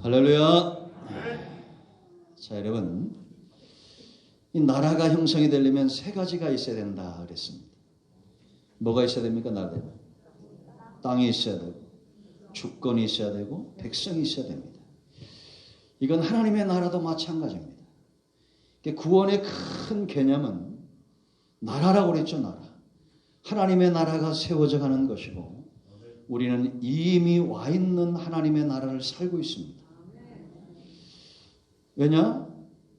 할렐루야. 자, 여러분, 이 나라가 형성이 되려면 세 가지가 있어야 된다 그랬습니다. 뭐가 있어야 됩니까? 나라. 땅이 있어야 되고, 주권이 있어야 되고, 백성이 있어야 됩니다. 이건 하나님의 나라도 마찬가지입니다. 구원의 큰 개념은 나라라고 그랬죠. 나라. 하나님의 나라가 세워져 가는 것이고, 우리는 이미 와 있는 하나님의 나라를 살고 있습니다. 왜냐?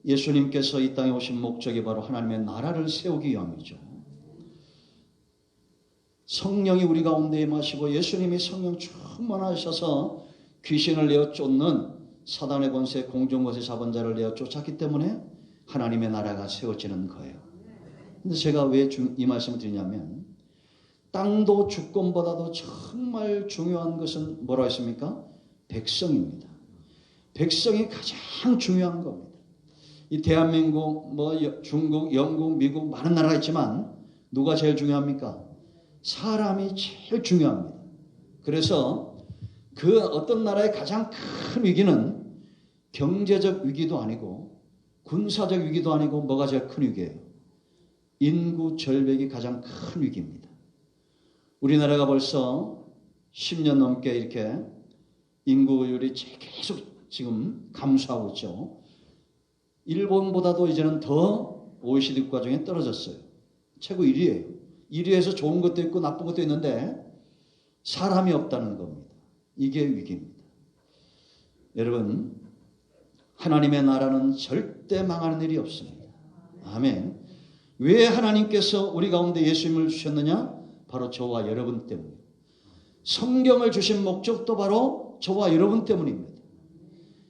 예수님께서 이 땅에 오신 목적이 바로 하나님의 나라를 세우기 위함이죠. 성령이 우리 가운데 임하시고 예수님이 성령 충만하셔서 귀신을 내어 쫓는 사단의 권세, 공중것에 잡은 자를 내어 쫓았기 때문에 하나님의 나라가 세워지는 거예요. 근데 제가 왜 이 말씀을 드리냐면, 땅도 주권보다도 정말 중요한 것은 뭐라고 했습니까? 백성입니다. 백성이 가장 중요한 겁니다. 이 대한민국, 중국, 영국, 미국 많은 나라가 있지만 누가 제일 중요합니까? 사람이 제일 중요합니다. 그래서 그 어떤 나라의 가장 큰 위기는 경제적 위기도 아니고 군사적 위기도 아니고 뭐가 제일 큰 위기예요? 인구 절벽이 가장 큰 위기입니다. 우리나라가 벌써 10년 넘게 이렇게 인구율이 계속 지금 감소하고 있죠. 일본보다도 이제는 더 OECD 국가 중에 떨어졌어요. 최고 1위예요. 1위에서 좋은 것도 있고 나쁜 것도 있는데 사람이 없다는 겁니다. 이게 위기입니다. 여러분, 하나님의 나라는 절대 망하는 일이 없습니다. 아멘. 왜 하나님께서 우리 가운데 예수님을 주셨느냐? 바로 저와 여러분 때문이에요. 성경을 주신 목적도 바로 저와 여러분 때문입니다.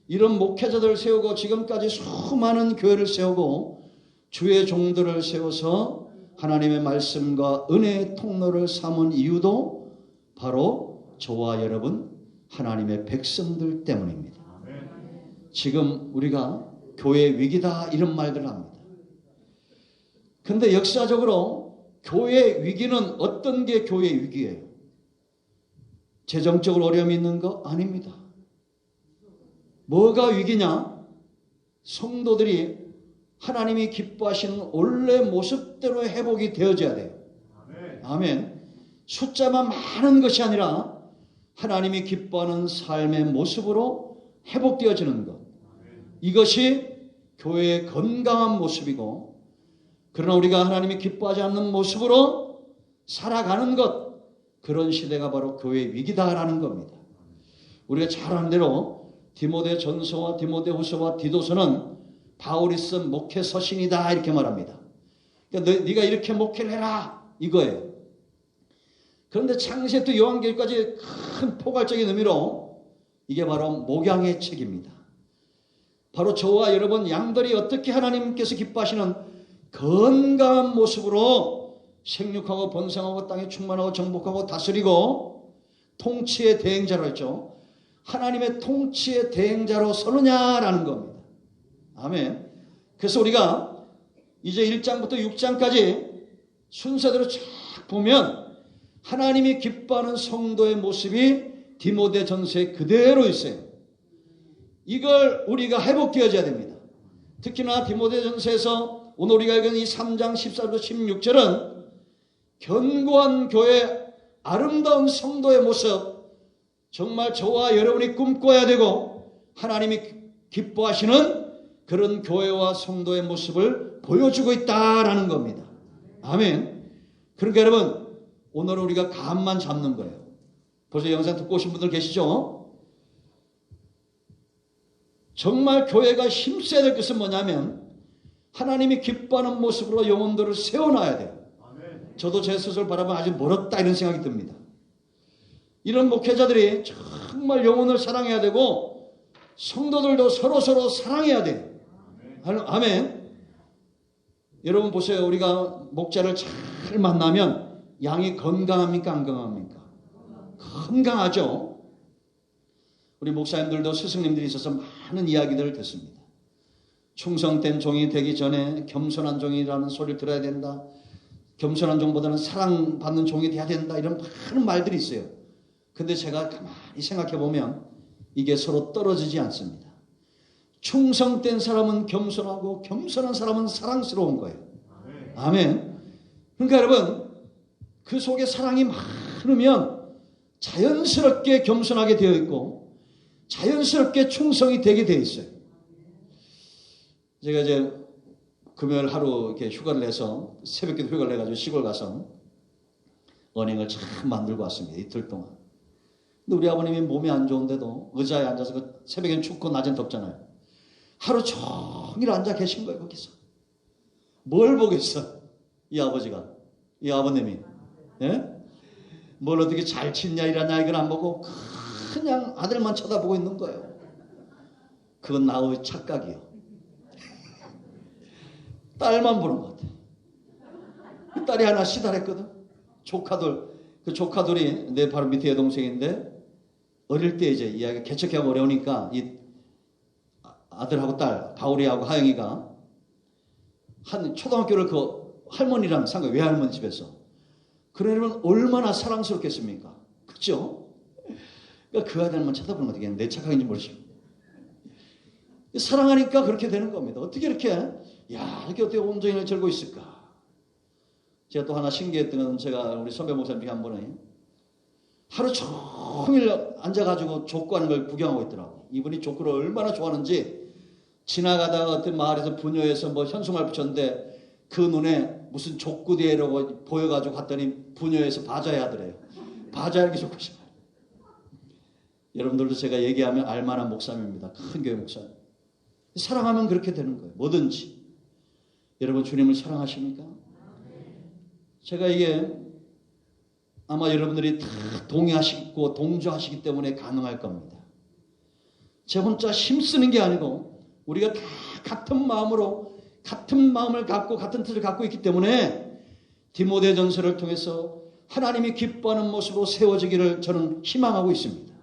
이런 목회자들을 세우고 지금까지 수많은 교회를 세우고 주의 종들을 세워서 하나님의 말씀과 은혜의 통로를 삼은 이유도 바로 저와 여러분 하나님의 백성들 때문입니다. 지금 우리가 교회 위기다 이런 말들을 합니다. 그런데 역사적으로 교회 위기는 어떤 게 교회 위기예요? 재정적으로 어려움이 있는 거 아닙니다. 뭐가 위기냐? 성도들이 하나님이 기뻐하시는 원래 모습대로 회복이 되어져야 돼요. 아멘. 숫자만 많은 것이 아니라 하나님이 기뻐하는 삶의 모습으로 회복되어지는 것. 이것이 교회의 건강한 모습이고, 그러나 우리가 하나님이 기뻐하지 않는 모습으로 살아가는 것, 그런 시대가 바로 교회의 위기다라는 겁니다. 우리가 잘 아는 대로 디모데 전서와 디모데 후서와 디도서는 바울이 쓴 목회 서신이다 이렇게 말합니다. 그러니까 네가 이렇게 목회를 해라 이거예요. 그런데 창세부터 요한계시까지 큰 포괄적인 의미로 이게 바로 목양의 책입니다. 바로 저와 여러분 양들이 어떻게 하나님께서 기뻐하시는 건강한 모습으로 생육하고 번성하고 땅에 충만하고 정복하고 다스리고 통치의 대행자로 했죠. 하나님의 통치의 대행자로 서느냐라는 겁니다. 아멘. 그래서 우리가 이제 1장부터 6장까지 순서대로 쫙 보면 하나님이 기뻐하는 성도의 모습이 디모데 전서에 그대로 있어요. 이걸 우리가 회복되어져야 됩니다. 특히나 디모데 전서에서 오늘 우리가 읽은 이 3장 14절부터 16절은 견고한 교회, 아름다운 성도의 모습, 정말 저와 여러분이 꿈꿔야 되고 하나님이 기뻐하시는 그런 교회와 성도의 모습을 보여주고 있다라는 겁니다. 아멘. 그러니까 여러분, 오늘 우리가 감만 잡는 거예요. 벌써 영상 듣고 오신 분들 계시죠? 정말 교회가 힘써야 될 것은 뭐냐면 하나님이 기뻐하는 모습으로 영혼들을 세워놔야 돼요. 저도 제 스스로 바라보면 아직 멀었다 이런 생각이 듭니다. 이런 목회자들이 정말 영혼을 사랑해야 되고 성도들도 서로 사랑해야 돼요. 아멘. 여러분 보세요. 우리가 목자를 잘 만나면 양이 건강합니까? 안 건강합니까? 건강하죠. 우리 목사님들도 스승님들이 있어서 많은 이야기들을 듣습니다. 충성된 종이 되기 전에 겸손한 종이라는 소리를 들어야 된다. 겸손한 종보다는 사랑받는 종이 돼야 된다. 이런 많은 말들이 있어요. 근데 제가 가만히 생각해 보면 이게 서로 떨어지지 않습니다. 충성된 사람은 겸손하고 겸손한 사람은 사랑스러운 거예요. 아멘. 그러니까 여러분, 그 속에 사랑이 많으면 자연스럽게 겸손하게 되어 있고 자연스럽게 충성이 되게 되어 있어요. 제가 이제 금요일 하루 이렇게 휴가를 내서 새벽기도 휴가를 내가지고 시골 가서 언행을 참 만들고 왔습니다. 이틀 동안. 근데 우리 아버님이 몸이 안 좋은데도 의자에 앉아서 그 새벽엔 춥고 낮엔 덥잖아요. 하루 종일 앉아 계신 거예요. 거기서. 뭘 보겠어? 이 아버지가. 이 아버님이. 예? 뭘 어떻게 잘 치냐 이러냐 이건 안 보고 그냥 아들만 쳐다보고 있는 거예요. 그건 나의 착각이요. 딸만 보는 것 같아. 딸이 하나 시달했거든. 조카들. 그 조카들이 내 바로 밑에 여동생인데 어릴 때 이제 이야기 개척하기 어려우니까 이 아들하고 딸 바울이하고 하영이가 한 초등학교를 그 할머니랑 산 거예요. 외할머니 집에서. 그러면 얼마나 사랑스럽겠습니까? 그렇죠? 그러니까 그 아들만 쳐다보는 거 어떻게 내 착각인지 모르시고 사랑하니까 그렇게 되는 겁니다. 어떻게 이렇게 이렇게 어떻게 온종일 절고 있을까? 제가 또 하나 신기했던 건 제가 우리 선배 목사님 중에 한 분이 하루 종일 앉아가지고 족구하는 걸 구경하고 있더라고. 이분이 족구를 얼마나 좋아하는지 지나가다가 어떤 마을에서 부녀에서 뭐 현수막 붙였는데 그 눈에 무슨 족구대회라고 보여가지고 갔더니 부녀에서 바자회 하더래요. 바자회하기 좋고 싶어요. 여러분들도 제가 얘기하면 알만한 목사님입니다. 큰 교회 목사님. 사랑하면 그렇게 되는 거예요. 뭐든지. 여러분 주님을 사랑하십니까? 제가 이게 아마 여러분들이 다 동의하시고 동조하시기 때문에 가능할 겁니다. 제 혼자 힘쓰는 게 아니고 우리가 다 같은 마음으로 같은 마음을 갖고 같은 뜻을 갖고 있기 때문에 디모데전서를 통해서 하나님이 기뻐하는 모습으로 세워지기를 저는 희망하고 있습니다.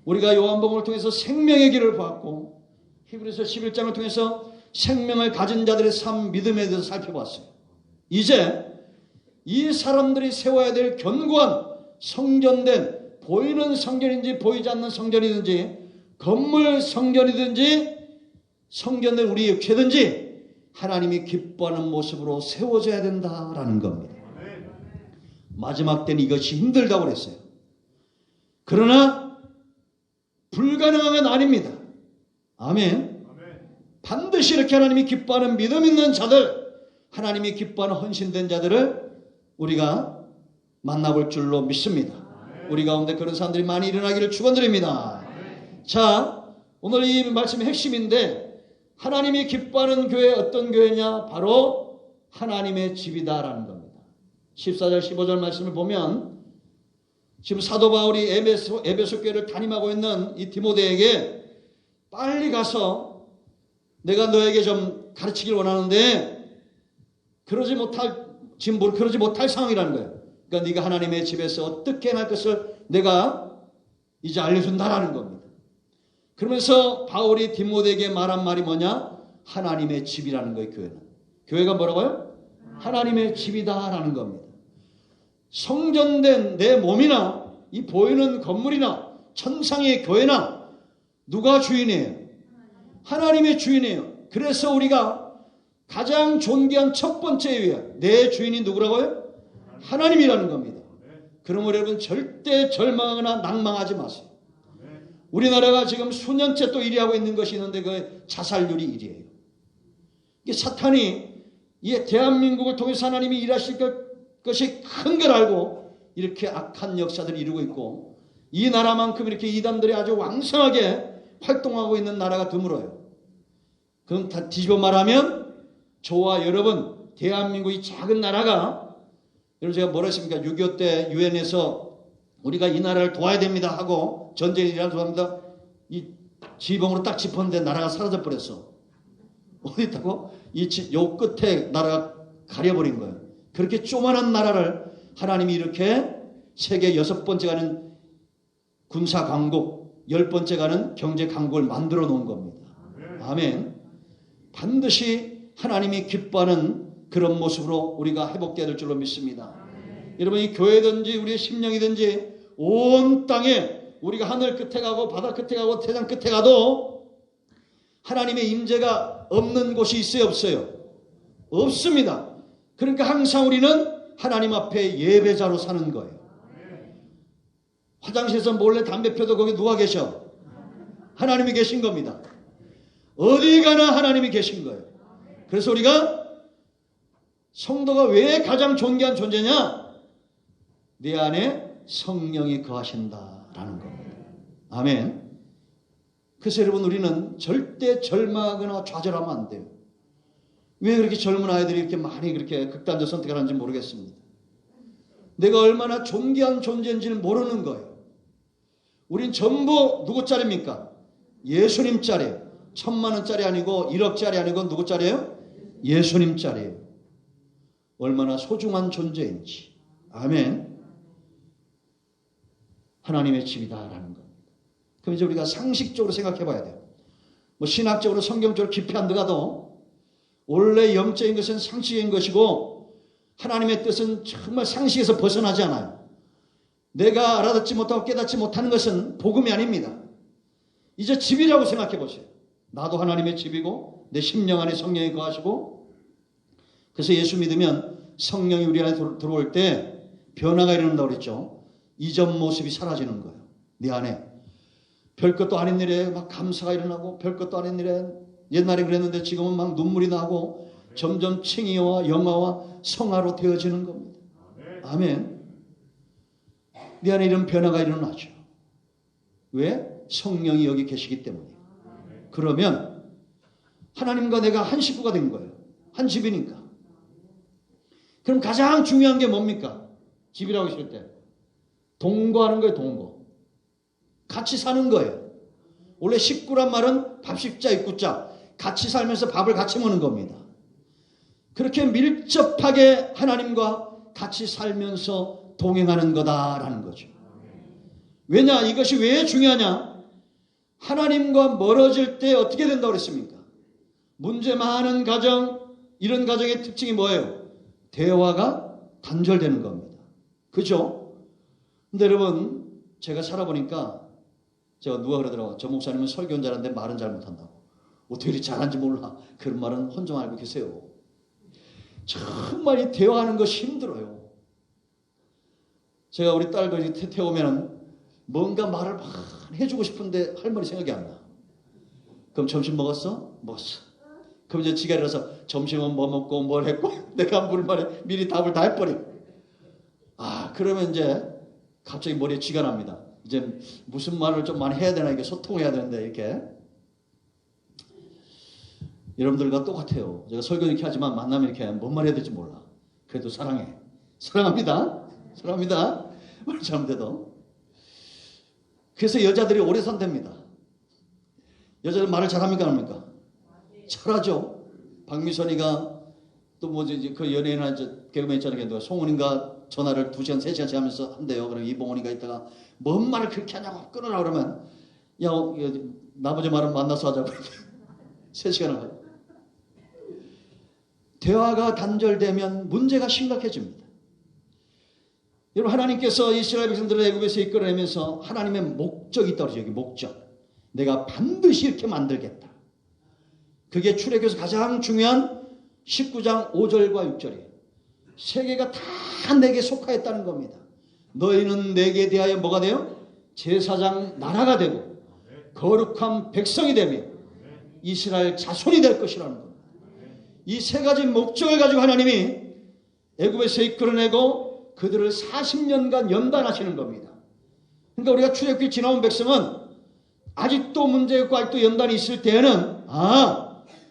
우리가 요한복음을 통해서 생명의 길을 보았고 히브리서 11장을 통해서 생명을 가진 자들의 삶 믿음에 대해서 살펴봤어요. 이제 이 사람들이 세워야 될 견고한 성전된 보이는 성전인지 보이지 않는 성전이든지 건물 성전이든지 성전된 우리 육체든지 하나님이 기뻐하는 모습으로 세워져야 된다라는 겁니다. 마지막 때는 이것이 힘들다고 그랬어요. 그러나 불가능한 건 아닙니다. 아멘. 반드시 이렇게 하나님이 기뻐하는 믿음 있는 자들, 하나님이 기뻐하는 헌신된 자들을 우리가 만나볼 줄로 믿습니다. 우리 가운데 그런 사람들이 많이 일어나기를 축원드립니다. 자, 오늘 이 말씀의 핵심인데 하나님이 기뻐하는 교회 어떤 교회냐? 바로 하나님의 집이다라는 겁니다. 14절 15절 말씀을 보면 지금 사도 바울이 에베소 교회를 담임하고 있는 이 디모데에게 빨리 가서 내가 너에게 좀 가르치길 원하는데 그러지 못할 상황이라는 거예요. 그러니까 네가 하나님의 집에서 어떻게 할 것을 내가 이제 알려준다라는 겁니다. 그러면서 바울이 디모데에게 말한 말이 뭐냐? 하나님의 집이라는 거예요. 교회는. 교회가 뭐라고요? 하나님의 집이다라는 겁니다. 성전된 내 몸이나 이 보이는 건물이나 천상의 교회나 누가 주인이에요? 하나님의 주인이에요. 그래서 우리가 가장 존귀한 첫 번째 위에 내 주인이 누구라고요? 하나님이라는 겁니다. 그러므로 여러분 절대 절망하거나 낭망하지 마세요. 우리나라가 지금 수년째 또 1위 하고 있는 것이 있는데 그 자살률이 1위예요. 이게 사탄이 이 대한민국을 통해서 하나님이 일하실 것이 큰 걸 알고 이렇게 악한 역사들을 이루고 있고 이 나라만큼 이렇게 이단들이 아주 왕성하게 활동하고 있는 나라가 드물어요. 그럼 다 뒤집어 말하면 저와 여러분 대한민국 이 작은 나라가 여러분 제가 뭐라 했습니까? 6.25 때 유엔에서 우리가 이 나라를 도와야 됩니다 하고 전쟁이라도 도와합니다. 이 지붕으로 딱 짚었는데 나라가 사라져 버렸어. 어디 있다고? 요 끝에 나라가 가려버린 거예요. 그렇게 조만한 나라를 하나님이 이렇게 세계 6번째 가는 군사 강국, 10번째 가는 경제 강국을 만들어 놓은 겁니다. 아멘. 반드시 하나님이 기뻐하는 그런 모습으로 우리가 회복되어야 될 줄로 믿습니다. 여러분 이 교회든지 우리의 심령이든지 온 땅에 우리가 하늘 끝에 가고 바다 끝에 가고 태장 끝에 가도 하나님의 임재가 없는 곳이 있어요, 없어요? 없습니다. 그러니까 항상 우리는 하나님 앞에 예배자로 사는 거예요. 화장실에서 몰래 담배 펴도 거기 누가 계셔? 하나님이 계신 겁니다. 어디 가나 하나님이 계신 거예요. 그래서 우리가 성도가 왜 가장 존귀한 존재냐? 내 안에 성령이 거하신다라는 겁니다. 아멘. 그래서 여러분, 우리는 절대 절망하거나 좌절하면 안 돼요. 왜 그렇게 젊은 아이들이 이렇게 많이 그렇게 극단적 선택을 하는지 모르겠습니다. 내가 얼마나 존귀한 존재인지를 모르는 거예요. 우린 전부 누구 짤입니까? 예수님 짤이에요. 1000만원짜리 아니고 1억짜리 아니고 누구 짤이에요? 예수님 짤이에요. 얼마나 소중한 존재인지. 아멘. 하나님의 집이다라는 겁니다. 그럼 이제 우리가 상식적으로 생각해 봐야 돼요. 뭐 신학적으로 성경적으로 깊이 안 들어가도 원래 영적인 것은 상식인 것이고 하나님의 뜻은 정말 상식에서 벗어나지 않아요. 내가 알아듣지 못하고 깨닫지 못하는 것은 복음이 아닙니다. 이제 집이라고 생각해 보세요. 나도 하나님의 집이고 내 심령 안에 성령이 거하시고, 그래서 예수 믿으면 성령이 우리 안에 들어올 때 변화가 일어난다고 그랬죠. 이전 모습이 사라지는 거예요. 네 안에 별것도 아닌 일에 막 감사가 일어나고, 별것도 아닌 일에 옛날에 그랬는데 지금은 막 눈물이 나고 점점 칭의와 영화와 성화로 되어지는 겁니다. 아멘. 네 안에 이런 변화가 일어나죠. 왜? 성령이 여기 계시기 때문에. 그러면 하나님과 내가 한 식구가 된 거예요. 한 집이니까. 그럼 가장 중요한 게 뭡니까? 집이라고 했을 때 동거하는 거예요. 동거. 같이 사는 거예요. 원래 식구란 말은 밥식자 입구자, 같이 살면서 밥을 같이 먹는 겁니다. 그렇게 밀접하게 하나님과 같이 살면서 동행하는 거다라는 거죠. 왜냐? 이것이 왜 중요하냐? 하나님과 멀어질 때 어떻게 된다고 그랬습니까? 문제 많은 가정, 이런 가정의 특징이 뭐예요? 대화가 단절되는 겁니다. 그죠? 근데 여러분, 제가 살아보니까 제가 누가 그러더라고요. 저 목사님은 설교는 잘하는데 말은 잘 못한다고. 어떻게 이렇게 잘하는지 몰라. 그런 말은 혼자 알고 계세요. 정말 이 대화하는 것이 힘들어요. 제가 우리 딸도 태우면 뭔가 말을 막 해주고 싶은데 할 말이 생각이 안 나. 그럼 점심 먹었어? 먹었어. 그럼 이제 지가 일어나서 점심은 뭐 먹고 뭘 했고 내가 물을 말에 미리 답을 다 해버려. 그러면 이제 갑자기 머리에 쥐가 납니다. 이제 무슨 말을 좀 많이 해야 되나, 이게 소통해야 되는데, 이렇게. 여러분들과 똑같아요. 제가 설교 이렇게 하지만 만나면 이렇게 뭔 말 해야 될지 몰라. 그래도 사랑해. 사랑합니다. 사랑합니다. 말 잘못해도. 그래서 여자들이 오래 산답니다. 여자들 말을 잘합니까, 안 합니까? 잘하죠. 박미선이가 또 뭐지, 그 연예인이나 개그맨 있잖아요. 송은인가 전화를 2시간, 3시간씩 하면서 한대요. 그럼 이봉원이가 있다가 뭔 말을 그렇게 하냐고 끊으라 그러면, 야, 나머지 말은 만나서 하자고. 3시간을 하고. 대화가 단절되면 문제가 심각해집니다. 여러분, 하나님께서 이스라엘 백성들을 애굽에서 이끌어내면서 하나님의 목적이 있다고 그러죠. 여기 목적. 내가 반드시 이렇게 만들겠다. 그게 출애굽에서 가장 중요한 19장 5절과 6절이에요. 세계가 다 내게 속하였다는 겁니다. 너희는 내게 대하여 뭐가 돼요? 제사장 나라가 되고 거룩한 백성이 되며 이스라엘 자손이 될 것이라는 겁니다. 이 세 가지 목적을 가지고 하나님이 애굽에서 이끌어내고 그들을 40년간 연단하시는 겁니다. 그러니까 우리가 출애굽기 지나온 백성은 아직도 문제 있고 아직도 연단이 있을 때에는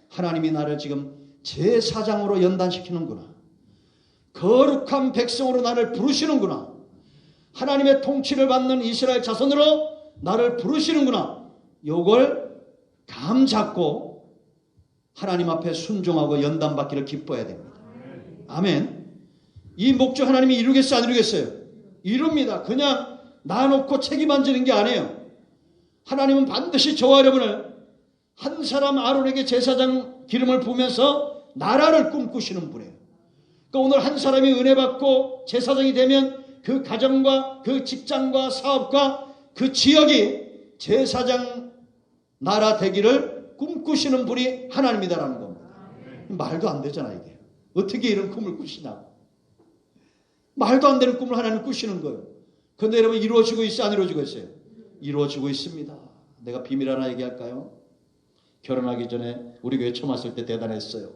하나님이 나를 지금 제사장으로 연단시키는구나. 거룩한 백성으로 나를 부르시는구나. 하나님의 통치를 받는 이스라엘 자손으로 나를 부르시는구나. 요걸 감 잡고 하나님 앞에 순종하고 연단받기를 기뻐해야 됩니다. 아멘. 이 목적 하나님이 이루겠어요, 안 이루겠어요? 이룹니다. 그냥 놔놓고 책임 안 지는 게 아니에요. 하나님은 반드시 저와 여러분을 한 사람 아론에게 제사장 기름을 부으면서 나라를 꿈꾸시는 분이에요. 그러니까 오늘 한 사람이 은혜 받고 제사장이 되면 그 가정과 그 직장과 사업과 그 지역이 제사장 나라 되기를 꿈꾸시는 분이 하나님이다라는 겁니다. 말도 안 되잖아 이게. 어떻게 이런 꿈을 꾸시냐고. 말도 안 되는 꿈을 하나님 꾸시는 거예요. 그런데 여러분 이루어지고 있어요? 안 이루어지고 있어요? 이루어지고 있습니다. 내가 비밀 하나 얘기할까요? 결혼하기 전에 우리 교회 처음 왔을 때 대단했어요.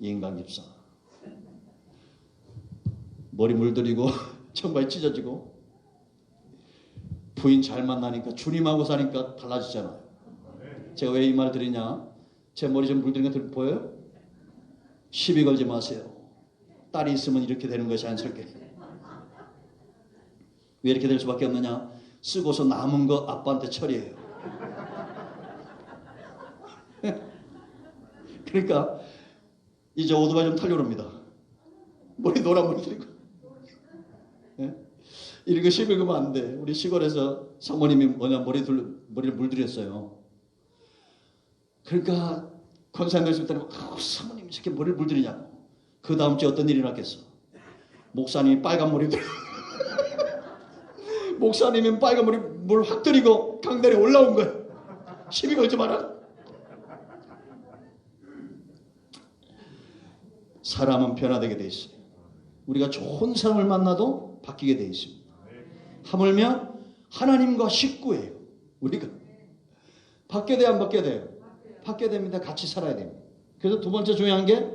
이인강 집사. 머리 물들이고 정말 찢어지고 부인 잘 만나니까 주님하고 사니까 달라지잖아요. 제가 왜 이 말 드리냐? 제 머리 좀 물들인 거 보여요? 시비 걸지 마세요. 딸이 있으면 이렇게 되는 것이 자연스럽게. 왜 이렇게 될 수밖에 없느냐? 쓰고서 남은 거 아빠한테 처리해요. 그러니까 이제 오토바이 좀 타려고 합니다. 머리 노란 머리 들고. 이런 거 시비 걸면 안 돼. 우리 시골에서 사모님이 머리를 물들였어요. 그러니까 권사님들 있을 때는 사모님이 저렇게 머리를 물들이냐고. 그 다음 주에 어떤 일이 났겠어? 목사님이 빨간 머리 들고 목사님이 빨간 머리 물 확 들이고 강단에 올라온 거예요. 시비 걸지 마라. 사람은 변화되게 돼 있어요. 우리가 좋은 사람을 만나도 바뀌게 돼 있습니다. 하물며 하나님과 식구예요. 우리가 바뀌어야 돼요, 안 바뀌어야 돼요? 바뀌어야 됩니다. 같이 살아야 됩니다. 그래서 두 번째 중요한 게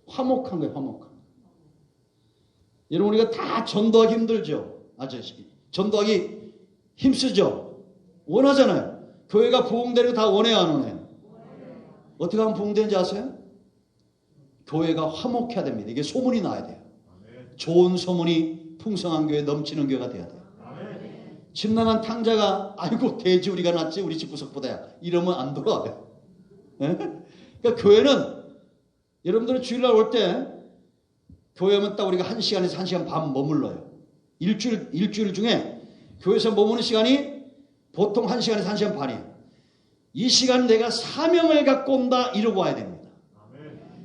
화목한 거예요. 화목한 거. 여러분 우리가 다 전도하기 힘들죠. 아저씨 전도하기 힘쓰죠. 원하잖아요. 교회가 부흥되는 거 다 원해요, 안 원해요? 어떻게 하면 부흥되는지 아세요? 교회가 화목해야 됩니다. 이게 소문이 나야 돼요. 좋은 소문이 풍성한 교회, 넘치는 교회가 돼야 돼요. 집 나간 탕자가 아이고 돼지 우리가 낫지 우리 집 구석보다야 이러면 안 돌아와요. 그러니까 교회는 여러분들은 주일날 올 때 교회 오면 딱 우리가 1시간에서 1시간 반 머물러요. 일주일 중에 교회에서 머무는 시간이 보통 1시간에서 1시간 반이에요. 이 시간 내가 사명을 갖고 온다 이러고 와야 됩니다.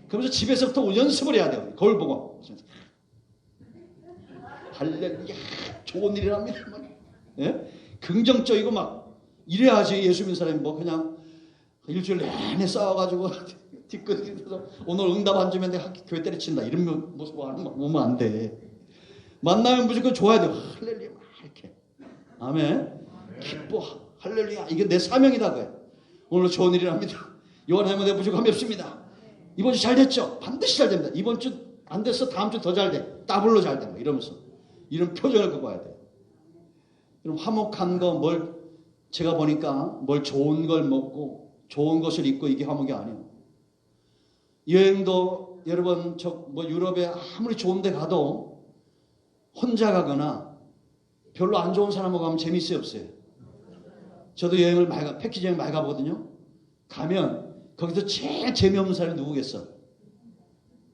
그러면서 집에서부터 연습을 해야 돼요. 거울 보고 할렐루야 좋은 일이랍니다. 예? 긍정적이고 막 이래야지 예수 믿는 사람이 뭐 그냥 일주일 내내 싸워가지고 뒤끝에서 오늘 응답 안 주면 내가 교회 때려친다 이런 모습 보면 안 돼. 만나면 무조건 좋아야 돼. 할렐루야 이렇게 아멘. 기뻐 할렐루야 이게 내 사명이다 그래. 오늘 좋은 일이랍니다. 요한하면 내가 부족함이 없습니다. 이번 주 잘 됐죠? 반드시 잘 됩니다. 이번 주 안 됐어 다음 주 더 잘 돼. 더블로 잘 된다 이러면서 이런 표정을 갖고 와야 돼. 여러분 화목한 거 뭘 제가 보니까 뭘 좋은 걸 먹고 좋은 것을 입고 이게 화목이 아니에요. 여행도 여러분 뭐 유럽에 아무리 좋은 데 가도 혼자 가거나 별로 안 좋은 사람하고 가면 재밌어요 없어요? 저도 여행을 패키지 여행 많이 가거든요. 가면 거기서 제일 재미없는 사람이 누구겠어?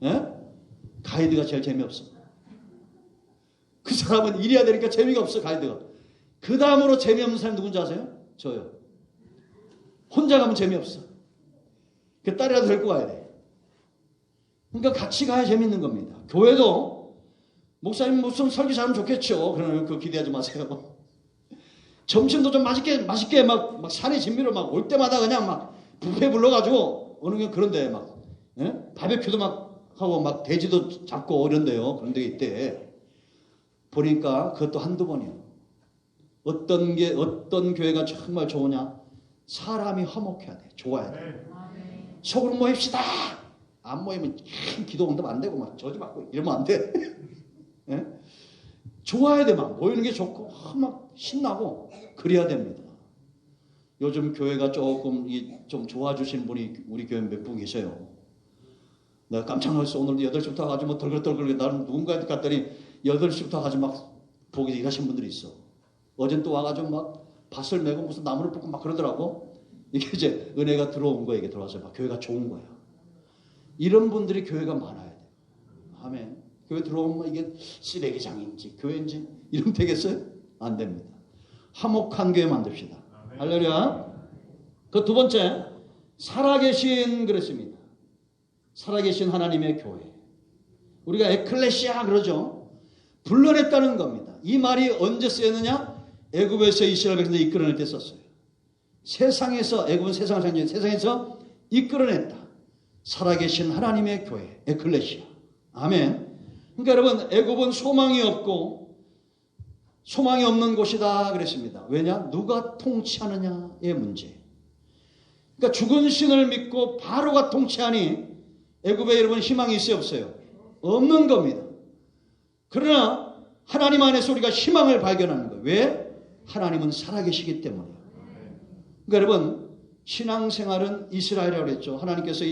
예? 가이드가 제일 재미없어. 그 사람은 일해야 되니까 재미가 없어 가이드가. 그 다음으로 재미없는 사람이 누군지 아세요? 저요. 혼자 가면 재미없어. 그 딸이라도 데리고 가야 돼. 그러니까 같이 가야 재밌는 겁니다. 교회도 목사님 무슨 설교 잘하면 좋겠죠. 그러면 그거 기대하지 마세요. 점심도 좀 맛있게 막 산에 진미로 막 올 때마다 그냥 막 뷔페 불러가지고 어느 게 그런데 막 바베큐도 막 하고 막 돼지도 잡고 이런데요. 그런 데 있대. 보니까 그것도 한두 번이에요. 어떤 교회가 정말 좋으냐? 사람이 화목해야 돼. 좋아야 돼. 속으로 모입시다. 안 모이면 기도 응답 안 되고 막 저주받고 이러면 안 돼. 예? 좋아야 돼. 막 모이는 게 좋고 막 신나고 그래야 됩니다. 요즘 교회가 조금 좀 좋아주시는 분이 우리 교회 몇 분 계셔요. 내가 깜짝 놀랐어. 오늘 8시부터 가가지고 뭐 덜글덜글 나는 누군가한테 갔더니 8시부터 가가지고 막 거기서 일하시는 분들이 있어. 어젠 또 와가지고 막 밭을 메고 무슨 나무를 붓고 막 그러더라고. 이게 이제 은혜가 들어온 거야. 이게 들어와서 막 교회가 좋은 거야. 이런 분들이 교회가 많아야 돼. 아멘. 교회 들어오면 이게 쓰레기장인지 교회인지 이러면 되겠어요? 안 됩니다. 화목한 교회 만듭시다. 할렐루야. 그 두 번째 살아계신 그랬습니다. 살아계신 하나님의 교회. 우리가 에클레시아 그러죠. 불러냈다는 겁니다. 이 말이 언제 쓰였느냐? 애굽에서 이스라엘 백성들 이끌어낼 때 썼어요. 세상에서, 애굽은 세상을 상징해 세상에서 이끌어냈다. 살아계신 하나님의 교회, 에클레시아. 아멘. 그러니까 여러분, 애굽은 소망이 없고 소망이 없는 곳이다 그랬습니다. 왜냐? 누가 통치하느냐의 문제. 그러니까 죽은 신을 믿고 바로가 통치하니 애굽에 여러분 희망이 있어요, 없어요? 없는 겁니다. 그러나 하나님 안에서 우리가 희망을 발견하는 거예요. 왜? 하나님은 살아계시기 때문이에요. 그러니까 여러분, 신앙생활은 이스라엘이라고 그랬죠. 하나님께서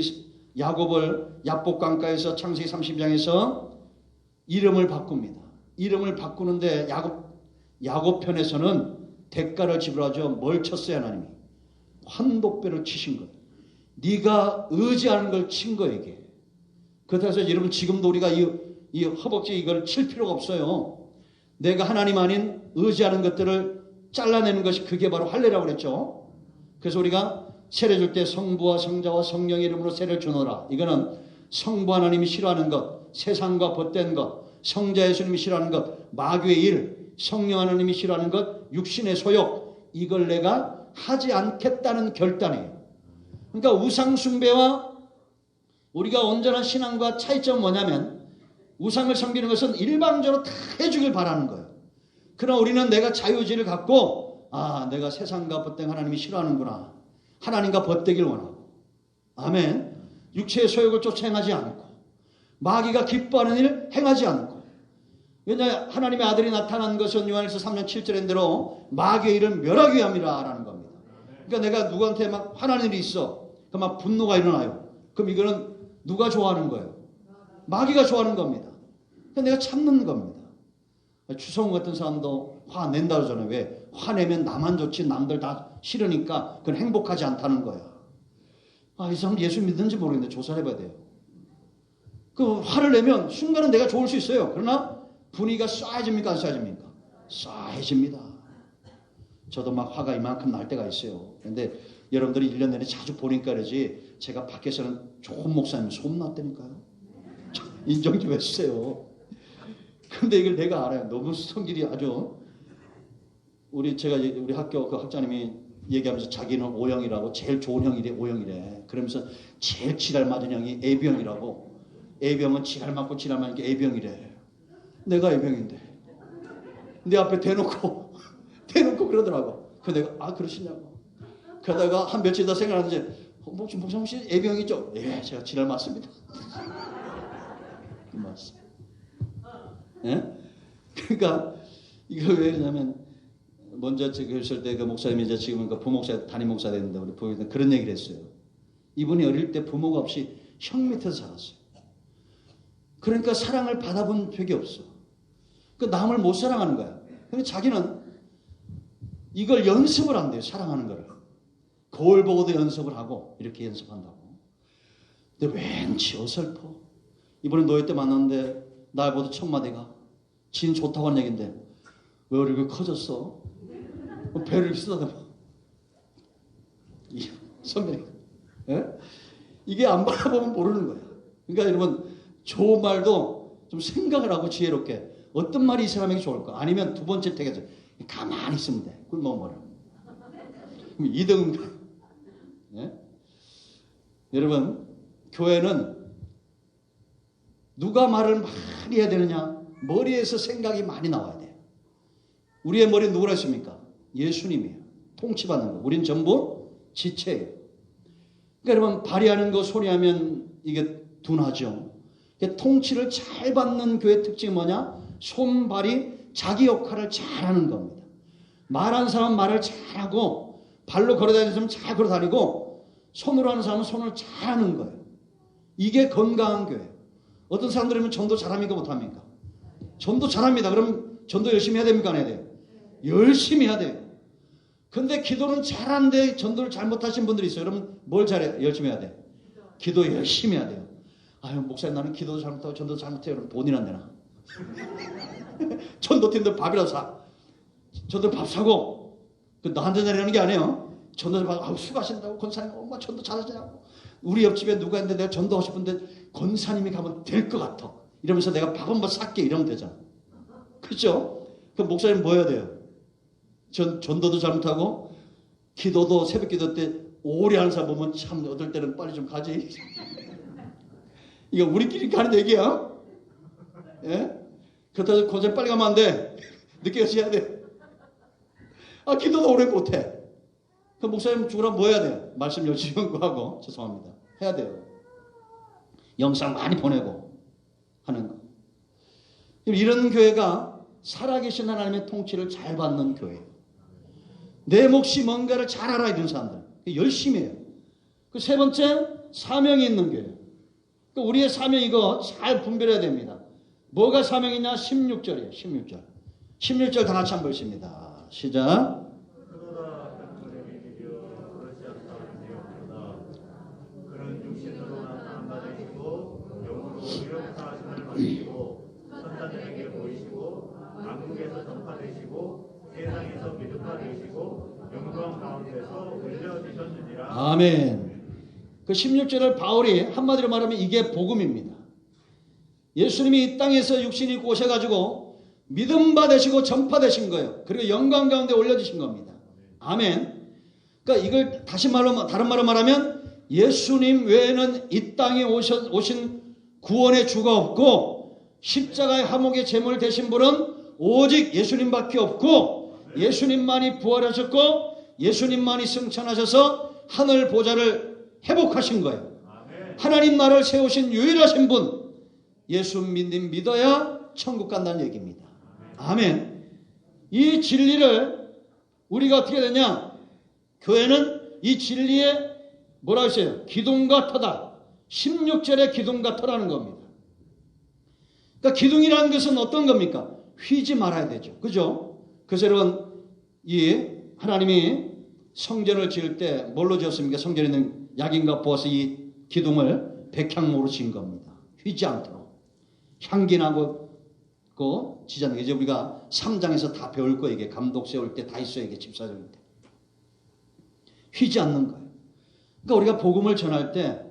야곱을 야복강가에서 창세기 30장에서 이름을 바꿉니다. 이름을 바꾸는데 야곱 편에서는 대가를 지불하죠. 뭘 쳤어요, 하나님이? 환독배를 치신 거예요. 네가 의지하는 걸 친 거예요, 이게. 그래서 여러분, 지금도 우리가 이 허벅지 이걸 칠 필요가 없어요. 내가 하나님 아닌 의지하는 것들을 잘라내는 것이 그게 바로 할례라고 그랬죠. 그래서 우리가 세례 줄 때 성부와 성자와 성령의 이름으로 세례를 주노라. 이거는 성부 하나님이 싫어하는 것, 세상과 벗된 것, 성자 예수님이 싫어하는 것, 마귀의 일, 성령 하나님이 싫어하는 것, 육신의 소욕, 이걸 내가 하지 않겠다는 결단이에요. 그러니까 우상 숭배와 우리가 온전한 신앙과 차이점은 뭐냐면, 우상을 섬기는 것은 일방적으로 다 해주길 바라는 거예요. 그러나 우리는 내가 자유의지를 갖고 내가 세상과 벗된 하나님이 싫어하는구나. 하나님과 벗되길 원하고. 아멘. 육체의 소욕을 쫓아 행하지 않고 마귀가 기뻐하는 일을 행하지 않고. 왜냐, 하나님의 아들이 나타난 것은 요한일서 3장 7절인 대로 마귀의 일을 멸하기 위함이라 라는 겁니다. 그러니까 내가 누구한테 막 화나는 일이 있어. 그럼 막 분노가 일어나요. 그럼 이거는 누가 좋아하는 거예요? 마귀가 좋아하는 겁니다. 그러니까 내가 참는 겁니다. 추성훈 같은 사람도 화낸다 그러잖아요. 왜? 화내면 나만 좋지 남들 다 싫으니까 그건 행복하지 않다는 거야. 이 사람 예수 믿는지 모르겠는데 조사를 해봐야 돼요. 그 화를 내면 순간은 내가 좋을 수 있어요. 그러나 분위기가 쏴해집니까? 안 쏴해집니까? 쏴해집니다. 저도 막 화가 이만큼 날 때가 있어요. 근데 여러분들이 1년 내내 자주 보니까 그러지, 제가 밖에서는 좋은 목사님 소문났다니까요. 인정 좀 해주세요. 근데 이걸 내가 알아요. 너무 성질이 아주. 제가 우리 학교 그 학장님이 얘기하면서 자기는 O형이라고, 제일 좋은 형이래, O형이래. 그러면서 제일 지랄 맞은 형이 AB형이라고. AB형은 지랄 맞고 지랄 맞으니까 AB형이래. 내가 AB형인데. 내 앞에 대놓고 그러더라고. 그래서 내가, 그러시냐고. 그러다가 한 며칠 더 생각하는데, 목사님 혹시 AB형이죠? 예, 제가 지랄 맞습니다. 맞습니다. 예? 그러니까 이거 왜 그러냐면, 먼저 제가 있을 때 그 목사님이 이제 지금은 그 부목사, 담임 목사 됐는데 우리 부모님 그런 얘기를 했어요. 이분이 어릴 때 부모가 없이 형 밑에서 자랐어요. 그러니까 사랑을 받아본 적이 없어. 그 남을 못 사랑하는 거야. 근데 자기는 이걸 연습을 한대요. 사랑하는 거를. 거울 보고도 연습을 하고 이렇게 연습한다고. 근데 왠지 어설퍼. 이번에 노예 때 만났는데 날보다 첫마디가 진 좋다고 하는 얘기인데 왜 이렇게 커졌어? 배를 쓰다듬어. 선배님. 예? 이게 안 바라보면 모르는 거야. 그러니까 여러분, 좋은 말도 좀 생각을 하고 지혜롭게 어떤 말이 이 사람에게 좋을까? 아니면 두 번째 택에서 가만히 있으면 돼. 꿀먹어버려. 그럼 2등은 예? 여러분, 교회는 누가 말을 많이 해야 되느냐? 머리에서 생각이 많이 나와야 돼요. 우리의 머리는 누구라 했습니까? 예수님이에요. 통치받는 거. 우린 전부 지체예요. 그러니까 여러분, 발휘하는 거 소리하면 이게 둔하죠. 그러니까 통치를 잘 받는 교회의 특징이 뭐냐? 손발이 자기 역할을 잘하는 겁니다. 말하는 사람은 말을 잘하고, 발로 걸어다니는 사람은 잘 걸어다니고, 손으로 하는 사람은 손을 잘하는 거예요. 이게 건강한 교회예요. 어떤 사람들이면 전도 잘합니까? 못합니까? 전도 잘합니다. 그럼 전도 열심히 해야 됩니까? 안 해야 돼요? 열심히 해야 돼요. 근데 기도는 잘하는데 전도를 잘못하신 분들이 있어요. 여러분 뭘 잘해? 열심히 해야 돼? 기도 열심히 해야 돼요. 목사님 나는 기도도 잘못하고 전도도 잘못해요. 그럼 돈이나 내나. 전도팀들 밥이라도 사. 전도 밥 사고. 나한테 내려는 게 아니에요. 전도 밥, 수고하신다고 권사님 엄마 전도 잘하시냐고. 우리 옆집에 누가 있는데 내가 전도하고 싶은데 권사님이 가면 될 것 같아. 이러면서 내가 밥 한번 쌀게 이러면 되잖아. 그렇죠? 그럼 목사님 뭐 해야 돼요? 전도도 잘못하고 기도도 새벽 기도 때 오래 하는 사람 보면 참 어떨 때는 빨리 좀 가지. 이거 우리끼리 가는 얘기야. 예? 그렇다고 고생 빨리 가면 안 돼. 늦게 가서 해야 돼. 아, 기도도 오래 못해. 그 목사님 죽으라면 뭐 해야 돼? 말씀 열심히 연구하고, 죄송합니다. 해야 돼요. 영상 많이 보내고 하는 거. 이런 교회가 살아계신 하나님의 통치를 잘 받는 교회예요. 내 몫이 뭔가를 잘 알아야 되는 사람들. 열심히 해요. 그 세 번째, 사명이 있는 교회예요. 우리의 사명 이거 잘 분별해야 됩니다. 뭐가 사명이냐? 16절이에요. 16절. 16절 다 같이 한번 읽습니다. 시작. 그는 육신으로 나타난 바 되시고 영으로 의롭사하심을 받으시고 선자들에게 보이시고 왕국에서 전파되시고 세상에서 미드파되시고 영광 가운데서 올려지셨느니라. 아멘. 그 16절을 바울이 한마디로 말하면 이게 복음입니다. 예수님이 이 땅에서 육신이 입고 오셔가지고 믿음 받으시고 전파되신 거예요. 그리고 영광 가운데 올려주신 겁니다. 아멘. 그러니까 이걸 다른 말로 말하면 예수님 외에는 이 땅에 오신 구원의 주가 없고 십자가의 화목의 제물 되신 분은 오직 예수님밖에 없고 예수님만이 부활하셨고 예수님만이 승천하셔서 하늘 보좌를 회복하신 거예요. 하나님 나라를 세우신 유일하신 분 예수 믿어야 천국 간다는 얘기입니다. 아멘. 이 진리를 우리가 어떻게 되냐? 교회는 이 진리에 뭐라고 했어요? 기둥과 터다. 16절에 기둥과 터라는 겁니다. 그러니까 기둥이라는 것은 어떤 겁니까? 휘지 말아야 되죠. 그죠? 그래서 여러분 이 하나님이 성전을 지을 때 뭘로 지었습니까? 성전에 있는 약인과 부어서 이 기둥을 백향목으로 지은 겁니다. 휘지 않도록. 향기 나고 지자는 게 이제 우리가 3장에서 다 배울 거예요. 이게 감독 세울 때 다 있어요. 이게 집사 세울 때. 휘지 않는 거예요. 그러니까 우리가 복음을 전할 때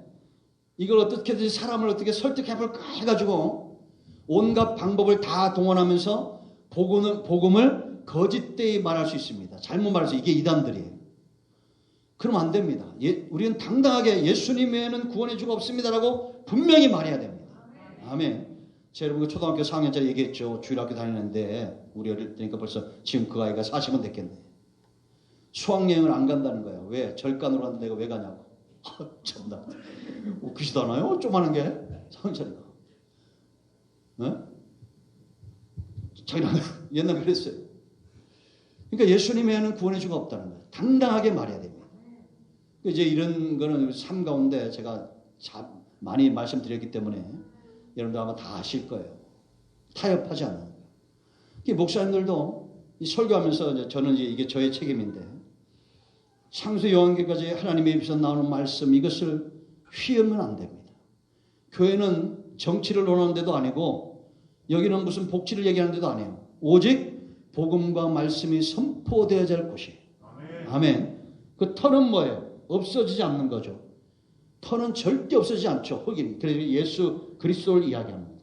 이걸 어떻게든 사람을 어떻게 설득해볼까 해가지고 온갖 방법을 다 동원하면서 복음을 거짓되이 말할 수 있습니다. 잘못 말해서 이게 이단들이에요. 그러면 안 됩니다. 우리는 당당하게 예수님 외에는 구원의 주가 없습니다라고 분명히 말해야 됩니다. 아멘. 제가 여러분 초등학교 4학년짜리 얘기했죠. 주일학교 다니는데 우리 어릴 때니까 벌써 지금 그 아이가 40은 됐겠네. 수학여행을 안 간다는 거예요. 왜? 절간으로 하는데 내가 왜 가냐고. 참나. 웃기지도 않아요? 조그마한 게 4학년짜리가. 네? 자기는 옛날에 그랬어요. 그러니까 예수님 외에는 구원의 주가 없다는 거예요. 당당하게 말해야 됩니다. 이제 이런 거는 삶 가운데 제가 많이 말씀드렸기 때문에 여러분들 아마 다 아실 거예요. 타협하지 않는 거예요. 목사님들도 이 설교하면서 저는 이게 저의 책임인데 창세 요한계까지 하나님의 입에서 나오는 말씀 이것을 휘으면 안 됩니다. 교회는 정치를 논하는 데도 아니고 여기는 무슨 복지를 얘기하는 데도 아니에요. 오직 복음과 말씀이 선포되어야 될 곳이에요. 아멘. 그 터는 뭐예요? 없어지지 않는 거죠. 터는 절대 없어지지 않죠. 흑인. 그래서 예수 그리스도를 이야기합니다.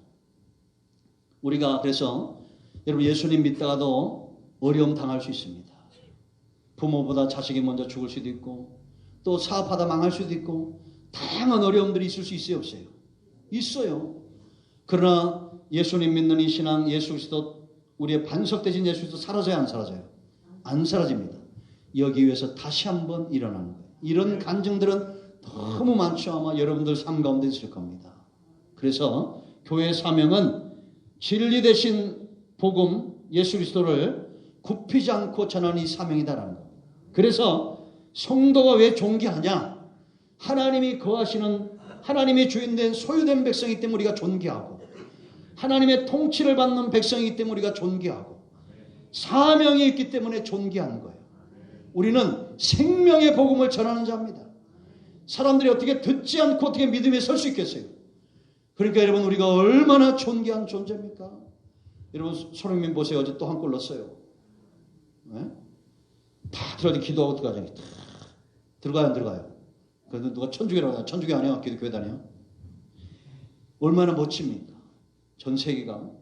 우리가 그래서 여러분 예수님 믿다가도 어려움 당할 수 있습니다. 부모보다 자식이 먼저 죽을 수도 있고 또 사업하다 망할 수도 있고 다양한 어려움들이 있을 수 있어요? 없어요? 있어요. 그러나 예수님 믿는 이 신앙 예수 그리스도 우리의 반석 대신 예수 그리스도 사라져요? 안 사라져요? 안 사라집니다. 여기 위해서 다시 한번 일어나는 거예요. 이런 간증들은 너무 많죠. 아마 여러분들 삶 가운데 있을 겁니다. 그래서 교회의 사명은 진리 대신 복음 예수 그리스도를 굽히지 않고 전하는 이 사명이다라는 겁니다. 그래서 성도가 왜 존귀하냐? 하나님이 거하시는 하나님의 주인된 소유된 백성이기 때문에 우리가 존귀하고 하나님의 통치를 받는 백성이기 때문에 우리가 존귀하고 사명이 있기 때문에 존귀한 거예요. 우리는 생명의 복음을 전하는 자입니다. 사람들이 어떻게 듣지 않고 어떻게 믿음에 설 수 있겠어요? 그러니까 여러분 우리가 얼마나 존귀한 존재입니까? 여러분 손흥민 보세요. 어제 또 한 골 넣었어요. 네? 다 들어가서 기도하고 들어가잖아요. 들어가요 안 들어가요? 그래도 누가 천주교라고 하냐? 천주교 아니에요? 기독교회 다녀요? 얼마나 멋집니까? 전 세계가. 그러니까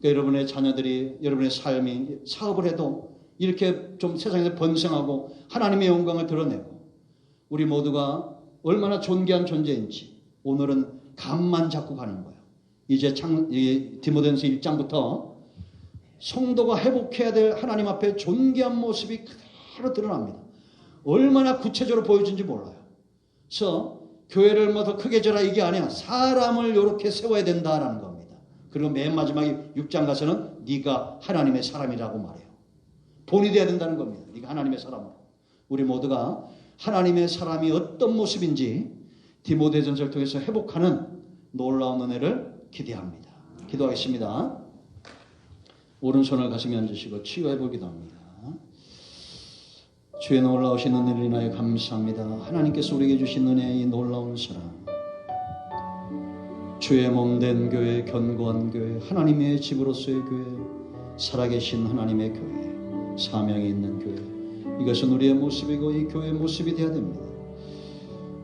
여러분의 자녀들이 여러분의 삶이 사업을 해도 이렇게 좀 세상에서 번성하고 하나님의 영광을 드러내고 우리 모두가 얼마나 존귀한 존재인지 오늘은 감만 잡고 가는 거예요. 이제 디모데전서 1장부터 성도가 회복해야 될 하나님 앞에 존귀한 모습이 그대로 드러납니다. 얼마나 구체적으로 보여준지 몰라요. 그래서 교회를 뭐 더 크게 져라 이게 아니야. 사람을 이렇게 세워야 된다라는 겁니다. 그리고 맨 마지막에 6장 가서는 네가 하나님의 사람이라고 말해요. 본이 돼야 된다는 겁니다. 네가 하나님의 사람으로. 우리 모두가 하나님의 사람이 어떤 모습인지 디모데전서를 통해서 회복하는 놀라운 은혜를 기대합니다. 기도하겠습니다. 오른손을 가슴에 얹으시고 치유해보기 기도합니다. 주의 놀라우신 은혜를 인하여 감사합니다. 하나님께서 우리에게 주신 은혜의 놀라운 사랑, 주의 몸된 교회, 견고한 교회, 하나님의 집으로서의 교회, 살아계신 하나님의 교회, 사명이 있는 교회, 이것은 우리의 모습이고 이 교회의 모습이 되어야 됩니다.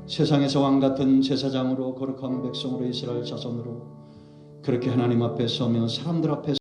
세상에서 왕같은 제사장으로 거룩한 백성으로 이스라엘 자손으로 그렇게 하나님 앞에 서며 사람들 앞에